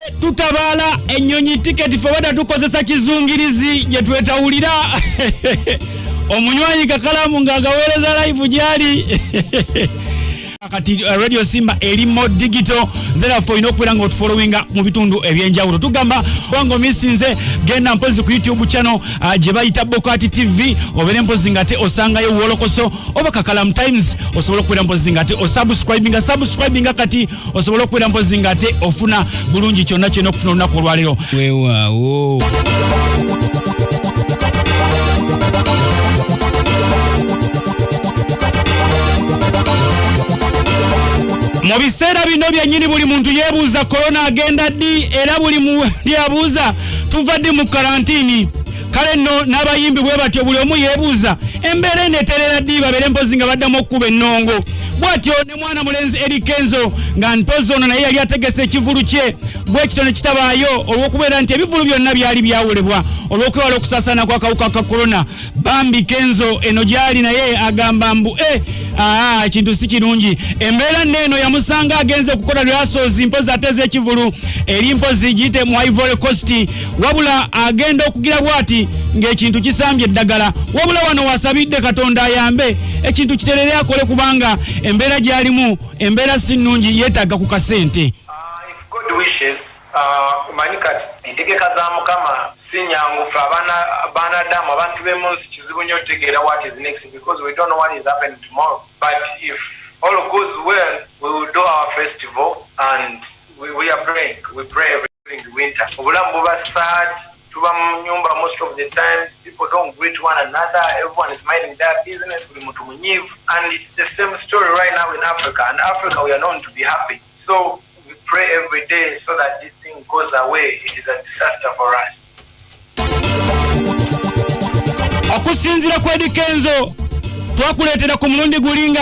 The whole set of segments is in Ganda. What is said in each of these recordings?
Tutabala ennyonyi ticket forward tukozesa kizungirizi je twetawulira omunywanyi kakalamu ngagaweereza live gyali kati Radio Simba elimo digital therefore inokwera ngo followinga mu bitundu ebyenjawulo tugamba wango misinze genda mpozi ku YouTube channel je bayita Bokati TV obere mpozi ngate osangayo wolokoso oba Kakalamu Times osobola kwera mpozi ngate subscribinga kati osobola kwera mpozi ngate ofuna bulungi kyonna kyonna okufuna olunaku olwalero weewaawo mu biseera bino byennyini buli muntu yeebuuza korona agenda ddi era buli muntu yabuuza tuva ddi mu karantini kale nno n'abayimbi bwe batyo buli omu yeebuuza embeera eneeterera ddi babeere mpozi nga baddamu okkuba ennongo bw'atyo ne mwana mulenzi Eddie Kenzo nga mpozi ono naye yali ategese ekivulu kye bwe kito ne kitabaayo olw'okubeera nti ebivulu byonna byali byawolebwa olw'okwewala okusaasaana kw'akawuka ka korona Bambi Kenzo eno gyali naye agamba mbu ekintu si kirungi embeera nneeno yamusanga agenze okukola lyasozi mpozi ateze ekivulu eri mpozi giyite mu Ivory Coast wabula agenda okugira bwati ng'ekintu kisambye eddagala wabula wano wasabidde Katonda ayambe ekintu kiterere akole kubanga embeera gyalimu embeera si nnungi yeetaaga ku kasente God wishes kumanyika entegeka za Mukama sinyangu fe abaana damu abantu b'emunsi kizibu nnyo okutegeera what is next because we don't know what is happening tomorrow but if all goes well we will do our festival and we are praying we pray during the winter obulamu buba sad tuba mu nyumba most of the time people don't greet one another everyone is minding their business buli muntu munyivu and it's the same story right now in Africa and Africa we are known to be happy so we pray every day so that this thing goes away it is a disaster for us. Okusinzira ku Eddie Kenzo twakuleetera ku mulundi gulinga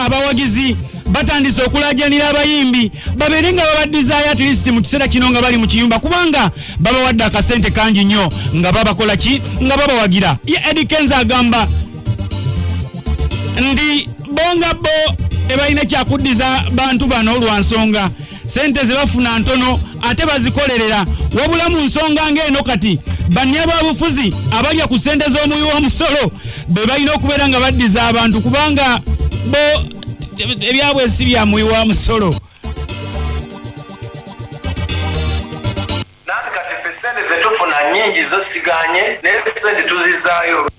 abawagizi batandise okulaajanira abayimbi babeere nga babaddizayo at least mu kiseera kino nga bali mu kiyumba kubanga babawadde akasente kangi nnyo nga babakola ki nga babawagira Eddie Kenzo agamba ndi bonga bo tebalina kyakuddiza bantu bano olwansonga sente ze bafuna ntono ate bazikolerera wabula mu nsonga ng'eno kati bannya b'obufuzi abalya ku ssente z'omuwi w'omusolo be balina okubeera nga baddiza abantu kubanga bo ebyabwe si bya muwi wa musolo nange kati ffe ssente ze tufuna nnyingi zo siganye naye ssente tuzizaayo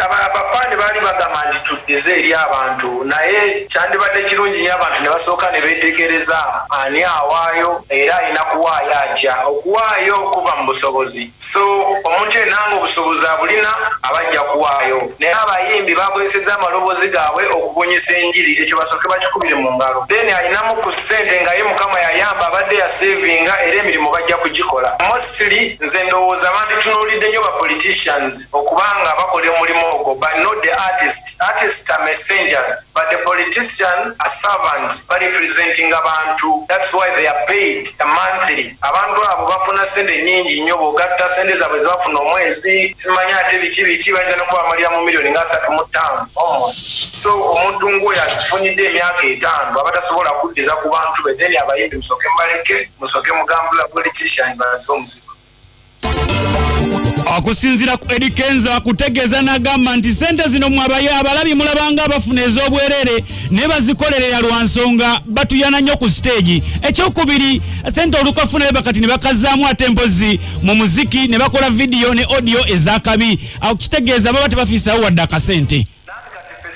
abapande baali bagamba nti tuddize eri abantu naye kyandibadde kirungi nnyo abantu ne basooka ne beetegereza ani awaayo era alina kuwaayo ajja okuwaayo kuva mu busobozi so omuntu enanga obusobozi abulina abajja kuwaayo naye abayimbi bakozesezza amaloboozi gaabwe okubonyesa enjiri ekyo basooke bakikubire mu ngalo then alinamu ku ssente nga ye Mukama yayamba abadde yasevinga era emirimu bajja kugikola mostly nze ndowooza banditunuulidde nnyo ba politicians okubanga bakola omulimu ogwo but not the artists are messengers but the politicians are servants representing abantu that's why they are paid a monthly abantu abo bafuna sente nnyingi nnyo bogatta sente zaabwe zebafuna omwezi simanya ate biki bayinza n'okubamalira mu miliyoni nga 35 almost so omuntu ng'oyo afunidde emyaka 5 aba tasobola kuddiza ku bantu be then abayimbi musooke mubaleke musooke mugambula politician baze omuzigo okusinzira ku Eddie Kenzo akutegeeza n'agamba nti sente zino abalabi mulabanga abafuna ez'obwerere ne bazikolerera lwansonga batuyana nnyo ku stage ekyokubiri sente olukafuna bakati ne bakazzaamu ate mpozi mu muziki ne bakola vidiyo ne audio ez'akabi akitegeeza baba tebafiisawo wadde akasente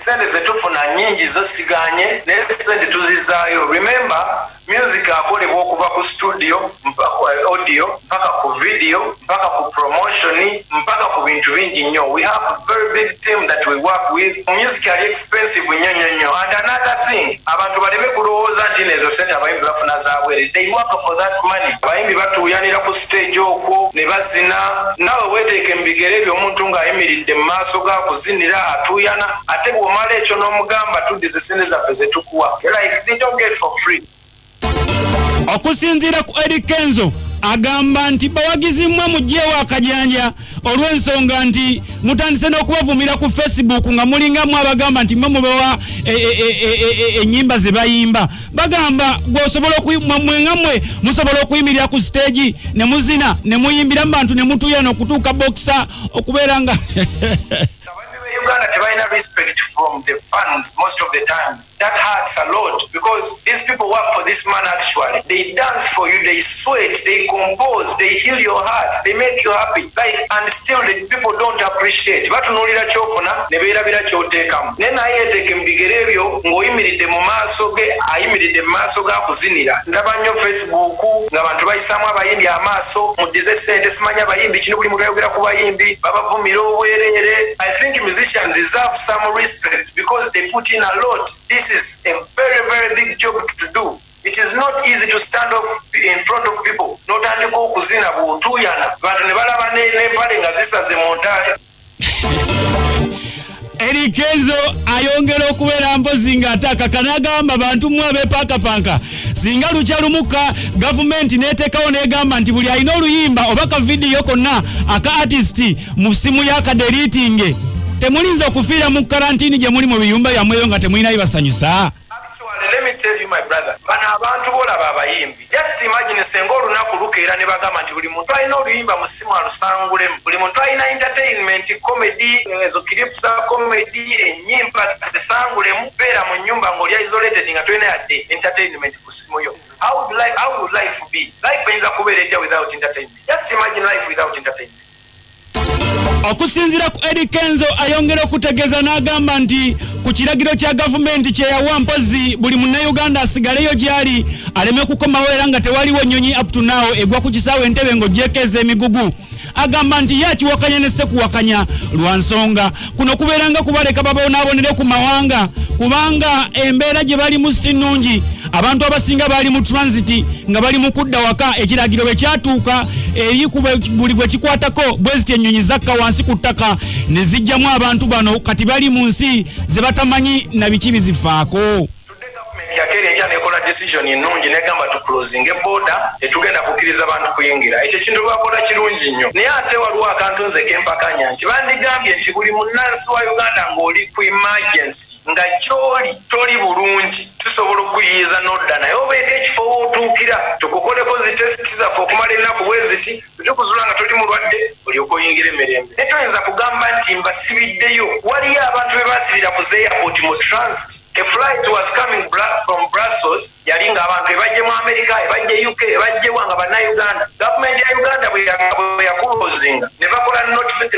sente ze tufuna nnyingi zo siganye naye sente tuzizaayo remember music akolebwa okuva ku studio mpaka ku audio mpaka ku video mpaka ku promotion mpaka ku bintu bingi nnyo we have a very big team that we work with music are expensive nnyo and another thing abantu baleme kulowooza nti nezo sente abayimbi bafuna zaabwere they work for that money abayimbi batuuyanira ku stage okwo ne bazina nawe weeteeke mu bigere by'omuntu ng'ayimiridde mu maaso g'akuzinira atuuyana ate bw'omala ekyo n'omugamba tuddize sente zaffe ze tukuwa like they don't get for free. Okusinzira ku Eddie Kenzo agamba nti bawagizi mmwe mujjeewo akajanja olw'ensonga nti mutandise n'okubavumira ku Facebook nga mulingamu abagamba nti mmwe mubewa ennyimba ze bayimba bagamba gwosobola mwe musobola okuyimirira ku stage ne muzina ne muyimbira mu bantu ne mutuuya n'okutuuka boxer okubeera nga Uganda tebayina respect from the fans most of the time. That hurts a lot because these people work for this man actually. They dance for you, they sweat, they compose, they heal your heart, they make you happy. And still the people don't appreciate. Batunulira kyofuna ne beerabira ky'oteekamu. Ne naye yeeteeka mbigere ebyo ng'oyimiridde mu maaso ge ayimiridde mu maaso g'akuzinira. Ndaba nnyo Facebook ng'abantu bayisaamu abayimbi amaaso muddize ssente simanyi abayimbi kino buli muntu ayogera ku bayimbi babavumira obwereere. I think musicians deserve some respect because they put in a lot. This is a very, very big job to do. It is not easy to stand up in front of people. Notandika okuzina bw'otuuyana bantu ne balaba n'empale nga zisaze mu ntaale. Eddie Kenzo ayongera okubeera mpozi ng'ataka kanagamba bantu mwe abeepankapanka singa lukyalumuka gavumenti n'eteekawo n'egamba nti buli alina oluyimba oba ka vidiyo konna aka artisti mu simu y'akaderiitinge temulinza okufiira mu karantini gye muli mu biyumba byammweyo nga temulinayo basanyusa. Let me tell you my brother, bano abantu bolaba abayimbi. Just imagine senga olunaku lukeera ne bagamba nti buli muntu alina oluyimba mu simu alusangulemu. Buli muntu alina entertainment, comedy, ezo clips za comedy, ennyimba zisangulemu, beera mu nnyumba ng'oli isolated nga tolina yadde entertainment ku simu yo. How would life be? Life eyinza kubeera etya without entertainment? Just imagine life without entertainment. Okusinziira ku Eddie Kenzo ayongera okutegeeza n'agamba nti ku kiragiro kya gavumenti kye yawa mpozi buli munnayuganda asigaleyo gy'ali aleme kukomawo era nga tewaliwo nnyonyi up to now egwa ku kisaawe entebe ng'ogyekeeza emigugu. Agamba nti ye akiwakanya ne sekuwakanya lwa nsonga kuno kubeera nga kubaleka babonaabonere ku mawanga kubanga embeera gye balimu si nnungi. Abantu abasinga bali mu transit nga bali mu kudda waka ekiragiro bwe kyatuuka eri buli gwe kikwatako bwe ziti ennyonyi zakka wansi ku ttaka ne zijjamu abantu bano kati bali mu nsi ze batamanyi na biki bizifaako. Yakere njane kola decision ennungi negamba tu closing border etugenda kukkiriza abantu kuyingira. Ekyo kintu bakola kirungi nnyo. Naye ate waliwo akantu nze kempakanya nti bandigambye nti buli munnansi wa Uganda ng'oli ku emergency nga kyoli toli bulungi tusobola okuyiiza n'odda naye obeeko ekifo w'otuukira tukukoleko zitesiti zaffe okumala ennaku bweziti tukuzula nga toli mulwadde olyoka oyingira emirembe. Naye toyinza kugamba nti mbasibiddeyo. Waliyo abantu be baasibira ku airport mu transit. A flight was coming from Brussels yali nga abantu ebajje mu America ebajje UK ebajje wanga bannayuganda. Gavumenti ya Uganda bwe yakulozinga ne bakola notice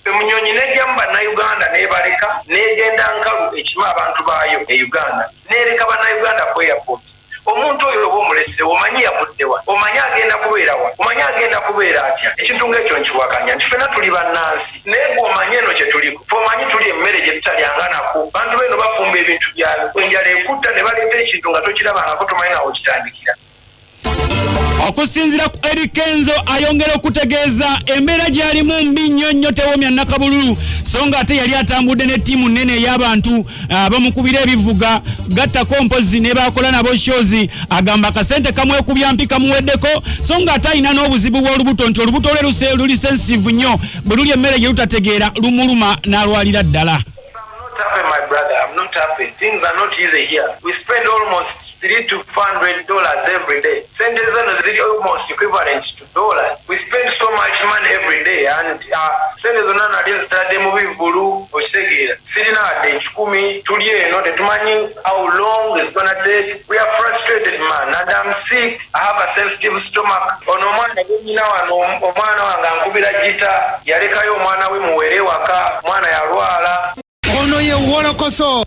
emunyonyi n'ejja mu bannayuganda n'ebaleka n'egenda nkalu ekima abantu baayo e Uganda n'ereka bannayuganda ku airport. Omuntu oyo oba omulese omanyi yavuddewa omanyi agenda kubeera wa omanyi agenda kubeera atya. Ekintu ng'ekyo nkiwakanya nti ffenna tuli bannansi naye gweomanyi eno kye tuliko fe omanyi tuli emmere gye tutalyanganako. Bantu beno bafumba ebintu byabwe enjala ekutta ne baleeta ekintu nga tokirabangako tomanyi nawo kitandikira. Okusinziira ku Eddie Kenzo ayongera okutegeeza embeera gy'alimu mbi nnyo nnyo tewoomya Nakabululu so nga ate yali atambudde ne ttiimu nnene ey'abantu bamukubira ebivuga gattako mpozi ne bakola nabo shows. Agamba akasente kamwekubya mpi kamuweddeko so nga ate alina n'obuzibu bw'olubuto nti olubuto lwe luli sensitive nnyo bwe luli emmere gye lutategeera lumuluma n'alwalira ddala. I'm not happy my brother, I'm not happy. Things are not easy here. We spend almost $300 to $400 every day. Sente zano ziri almost equivalent to dollars. We spend so much money every day and sente zonna nali zitadde mu bivulu okitegeera. Sirina wadde 10 tuli eno tetumanyi how long it's gonna take. We are frustrated man and I'm sick. I have a sensitive stomach. Ono omwana gwenyina wano omwana wange ankubira gita yalekayo omwana we muwere waka mwana yalwala. Ono ye Wolokoso.